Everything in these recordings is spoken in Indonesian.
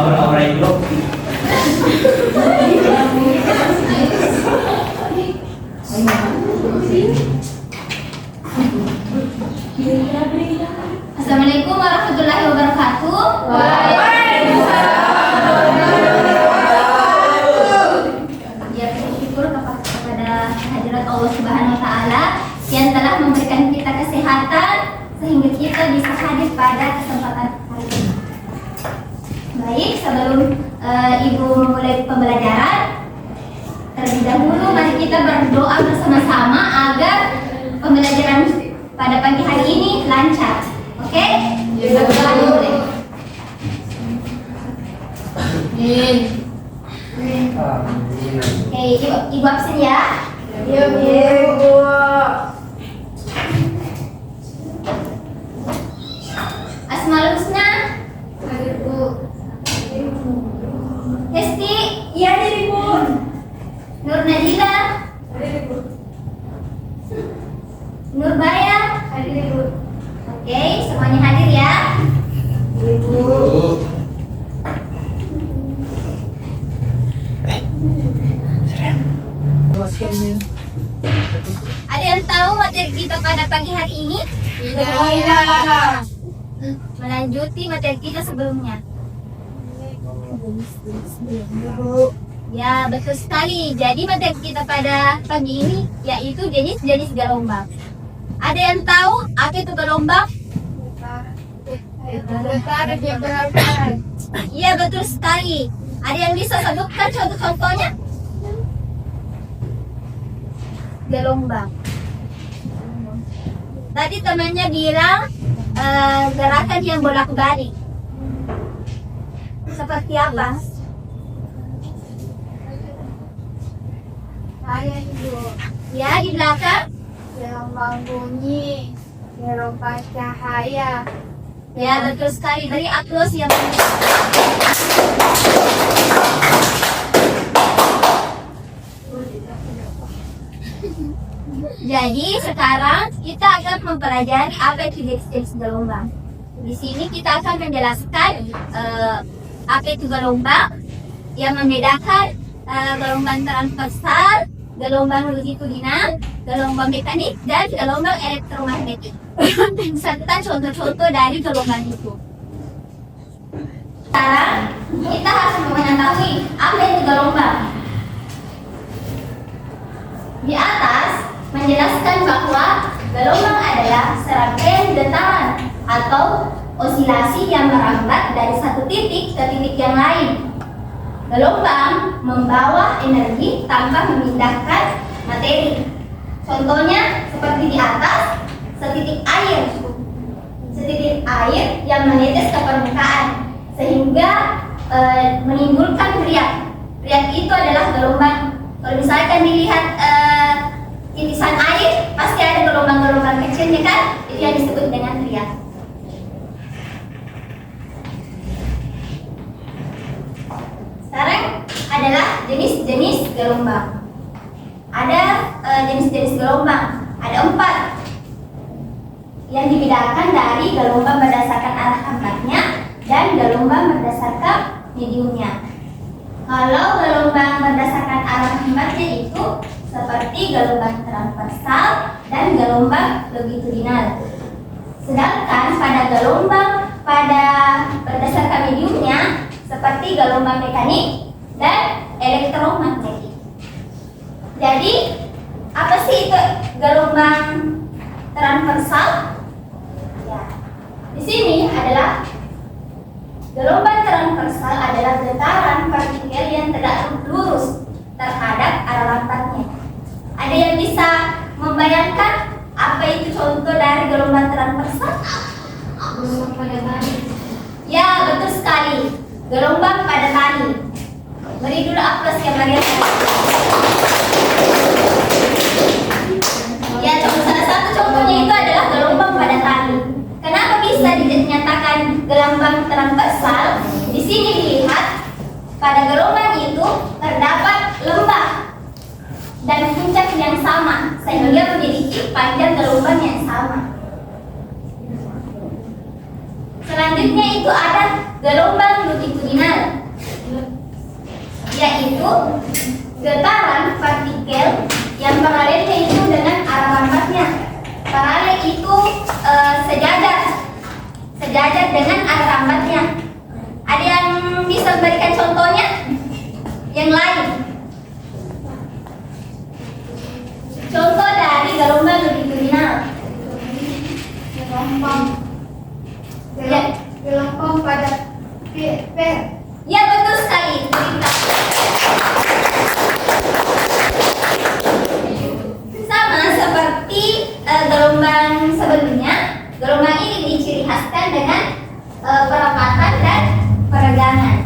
aura-aura itu. Assalamualaikum warahmatullahi wabarakatuh. Ya, bersyukur kepada hadirat Allah Subhanahu wa taala yang telah memberikan kita kesehatan sehingga kita bisa hadir pada kesempatan hari ini. Baik, sebelum Ibu memulai pembelajaran, terlebih dahulu mari kita berdoa bersama-sama agar pembelajaran pada pagi hari ini lancar. Oke? Berdoa boleh. Oke, Ibu absen ya. Iya, Bu. Asmaul Husna. Hadir, Bu. Hesti. Iya, hadir, Bu. Nur Najila. Hadir, Bu. Nur Baya. Hadir, Bu. Oke, semuanya hadir ya. Hadir, Bu. Ada yang tahu materi kita pada pagi hari ini? Tidak. Melanjuti materi kita sebelumnya. Ya, betul sekali. Jadi materi kita pada pagi ini yaitu jenis-jenis gelombang. Ada yang tahu apa itu gelombang? Iya, betul sekali. Ada yang bisa sebutkan contoh-contohnya? Gelombang. Tadi temannya bilang gerakan yang bolak-balik. Seperti apa? Saya, Ibu. Ya, di belakang. Gelombang bunyi. Gelombang cahaya. Ya, betul sekali. Beri aplaus yang Jadi sekarang kita akan mempelajari apa itu jenis-jenis gelombang. Di sini kita akan menjelaskan apa itu gelombang, yang membedakan gelombang transversal, gelombang longitudinal, gelombang mekanik, dan gelombang elektromagnetik. Serta contoh-contoh dari gelombang itu. Sekarang kita harus mengetahui apa itu gelombang. Di atas menjelaskan bahwa gelombang adalah serangkaian getaran atau osilasi yang merambat dari satu titik ke titik yang lain. Gelombang membawa energi tanpa memindahkan materi. Contohnya seperti di atas, setitik air yang menetes ke permukaan sehingga menimbulkan riak. Riak itu adalah gelombang. Kalau misalkan dilihat titisan air, pasti ada gelombang-gelombang kecilnya kan? Itu yang disebut dengan riak. Sekarang adalah jenis-jenis gelombang. Ada jenis-jenis gelombang. Ada 4 yang dibedakan dari gelombang berdasarkan arah hambatnya dan gelombang berdasarkan mediumnya. Kalau gelombang berdasarkan arah hambatnya itu seperti gelombang transversal dan gelombang longitudinal. Sedangkan pada gelombang berdasarkan mediumnya seperti gelombang mekanik dan elektromagnetik. Jadi, apa sih itu gelombang transversal? Ya, di sini adalah gelombang transversal adalah getaran partikel yang tegak lurus terhadap arah lambatnya. Ada yang bisa membayangkan apa itu contoh dari gelombang transversal? Gelombang pada tali. Ya, betul sekali. Gelombang pada tali. Beri dulu aplaus ya Maria. Ya, salah satu contohnya itu adalah gelombang pada tali. Kenapa bisa dinyatakan gelombang transversal? Di sini dilihat pada gelombang itu terdapat lembah dan puncak yang sama sehingga memiliki panjang gelombang yang sama. Selanjutnya itu ada gelombang longitudinal, yaitu getaran partikel yang paralelnya itu dengan arah lambatnya. Paralel itu sejajar dengan arah lambatnya. Ada yang bisa memberikan contohnya? Yang lain? Contoh dari gelombang longitudinal. Gelombang pada per. Ya, betul sekali. Sama seperti gelombang sebelumnya, gelombang ini diciri khaskan dengan perapatan dan peregangan.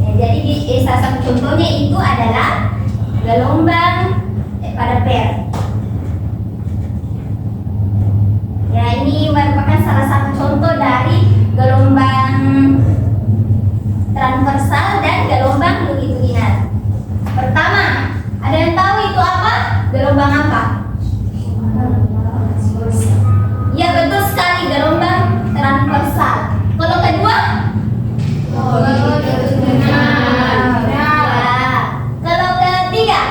Ya, jadi salah satu contohnya itu adalah gelombang pada per. Ya, ini merupakan salah satu contoh dari gelombang transversal dan gelombang longitudinal. Pertama, ada yang tahu itu apa? Gelombang apa? Ya, betul sekali, gelombang transversal. Kalau kedua? Ya. Kalau ketiga?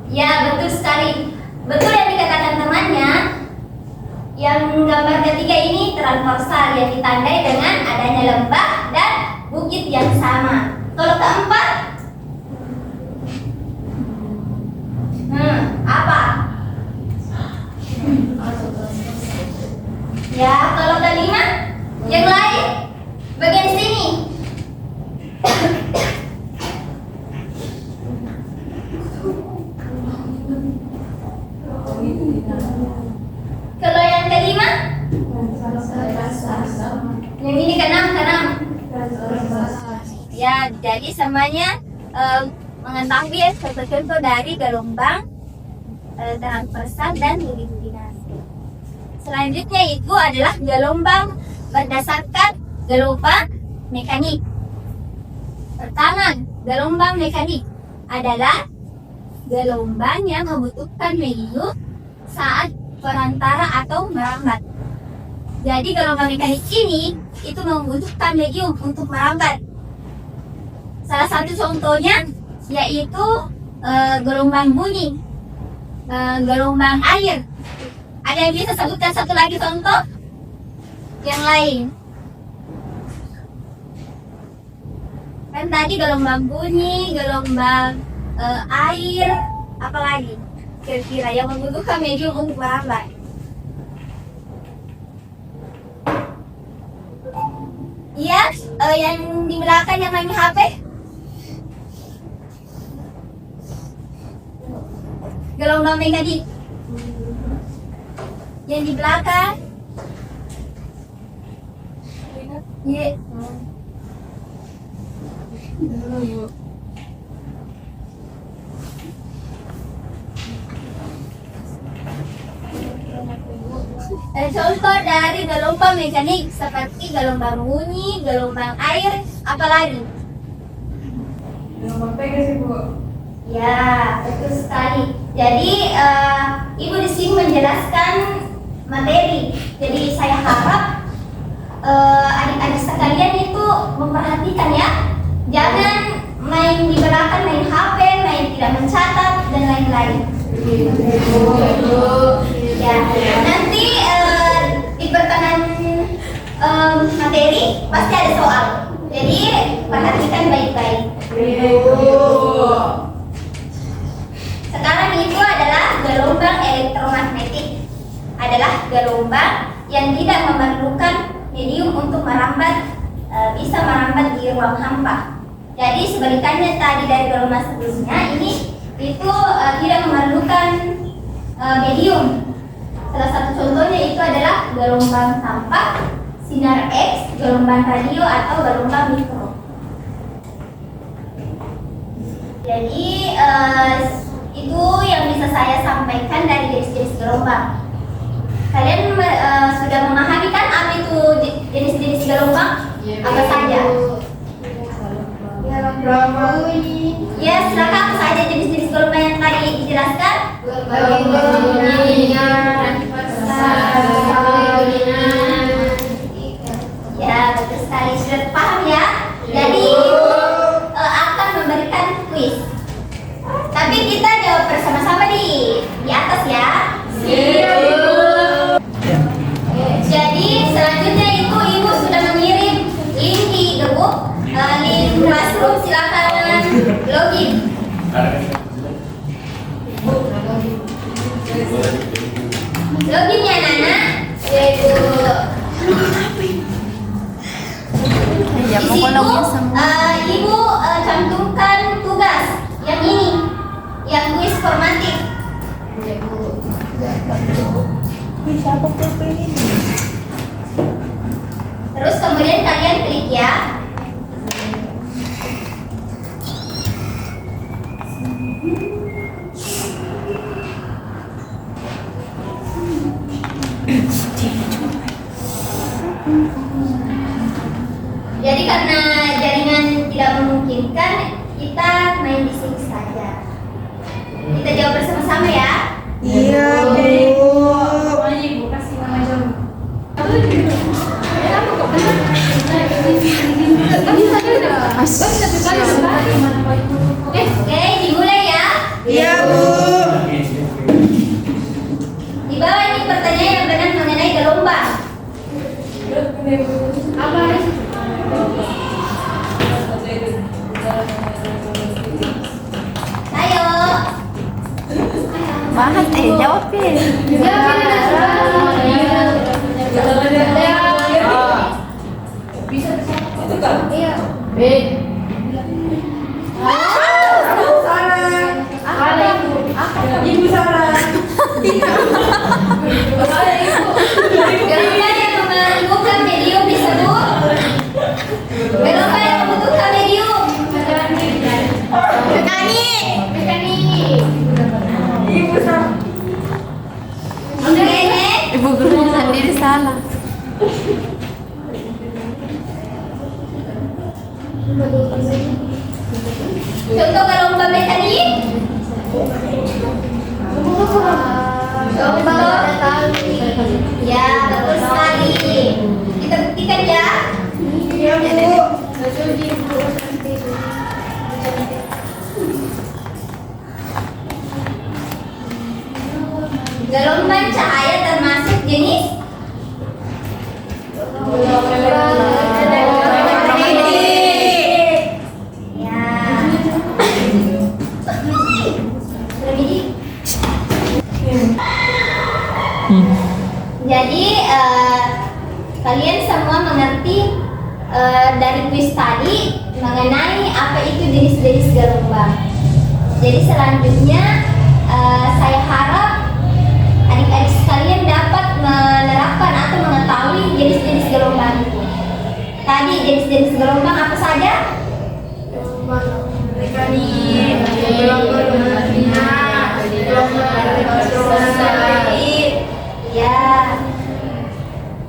Ya, betul sekali. Betul yang dikatakan temannya. Yang gambar ketiga ini transversal yang ditandai dengan adanya lembah dan bukit yang sama. Kalau keempat? Apa? Ya, kalau kelima? Yang lain? Bagian sini. Kalau yang kelima? Yang ini keenam. Ya, jadi semuanya mengetahui contoh-contoh dari gelombang transversal dan longitudinal. Selanjutnya itu adalah gelombang berdasarkan gelombang mekanik. Pertama, gelombang mekanik adalah gelombang yang membutuhkan medium saat perantara atau merambat. Jadi gelombang mekanik ini itu membutuhkan medium untuk merambat. Salah satu contohnya yaitu gelombang bunyi, gelombang air. Ada yang bisa sebutkan satu lagi contoh yang lain? Kan tadi gelombang bunyi, gelombang air, apalagi kira-kira yang membutuhkan medium untuk merambat. Iya, yang di belakang yang main HP. Gelombang mekanik. Yang di belakang. Iya. Contoh dari gelombang mekanik seperti gelombang bunyi, gelombang air, apalagi? Gelombang pegas sih, Bu. Ya, betul sekali. Jadi Ibu di sini menjelaskan materi. Jadi saya harap adik-adik sekalian itu memperhatikan ya. Jangan main di belakang, main HP, main tidak mencatat dan lain-lain. Ya, nanti di pertengahan materi pasti ada soal. Jadi perhatikan baik-baik. Sekarang itu adalah gelombang elektromagnetik. Adalah gelombang yang tidak memerlukan medium untuk merambat, bisa merambat di ruang hampa. Jadi sebalikannya tadi dari gelombang sebelumnya, ini itu tidak memerlukan medium. Salah satu contohnya itu adalah gelombang tampak, sinar X, gelombang radio atau gelombang mikro. Jadi itu yang bisa saya sampaikan dari jenis-jenis gelombang. Kalian sudah memahami kan apa itu jenis-jenis gelombang? Apa saja? berbunyi. Ya, silakan apa saja jenis-jenis gelombang yang tadi dijelaskan? Ya, betul sekali. Sudah paham ya? Jadi, akan memberikan kuis. Tapi kita jawab bersama-sama di atas ya. Jadi, selanjutnya ibu sudah mengirim link di grup, link Classroom, silakan login. Loginnya Nana, yaitu di situ ibu cantumkan tugas yang ini, yang kuis formatif. Terus kemudian kalian klik ya. Jadi karena jaringan tidak memungkinkan, kita main di sini saja. Kita jawab bersama-sama ya. Iya, Bu. Ibu kasih nama jam. Oke, dimulai ya. Iya, Bu. Di bawah ini pertanyaan yang benar mengenai gelombang. Apa? Ayo. Bahas jawabin. Ibu Sarah. Gelombang yang membutuhkan medium disebut gelombang yang membutuhkan medium. Mekanik. Ibu Sarah. Oke. Ibu gurunya sendiri salah. Contoh gelombang mekanik. Contoh ya, betul sekali. Kita buktikan ya. Iya, Bu. Gelombang cahaya termasuk jenis ya. Jadi kalian semua mengerti dari kuis tadi mengenai apa itu jenis-jenis gelombang. Jadi selanjutnya saya harap adik-adik sekalian dapat menerapkan atau mengetahui jenis-jenis gelombang itu. Tadi jenis-jenis gelombang apa saja? Ya,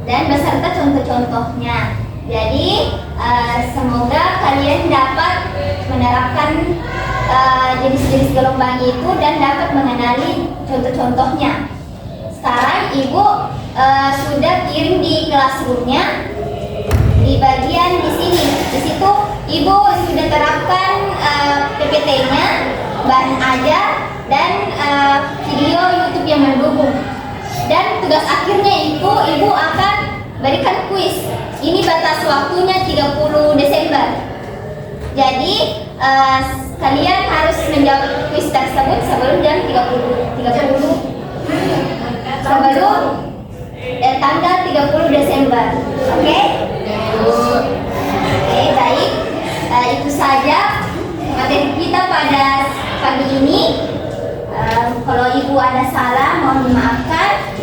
dan beserta contoh-contohnya. Jadi semoga kalian dapat menerapkan jenis-jenis gelombang itu dan dapat mengenali contoh-contohnya. Sekarang ibu sudah kirim di Classroom-nya di bagian di sini. Di situ ibu sudah terapkan PPT-nya, bahan ajar, dan video YouTube yang mendukung. Dan tugas akhirnya ibu akan berikan kuis. Ini batas waktunya 30 Desember. Jadi kalian harus menjawab kuis tersebut sebelum jam 30 sebelum tanggal 30 Desember. Oke? Oke, baik. Itu saja materi kita pada pagi ini. Kalau ibu ada salah mohon dimaafkan.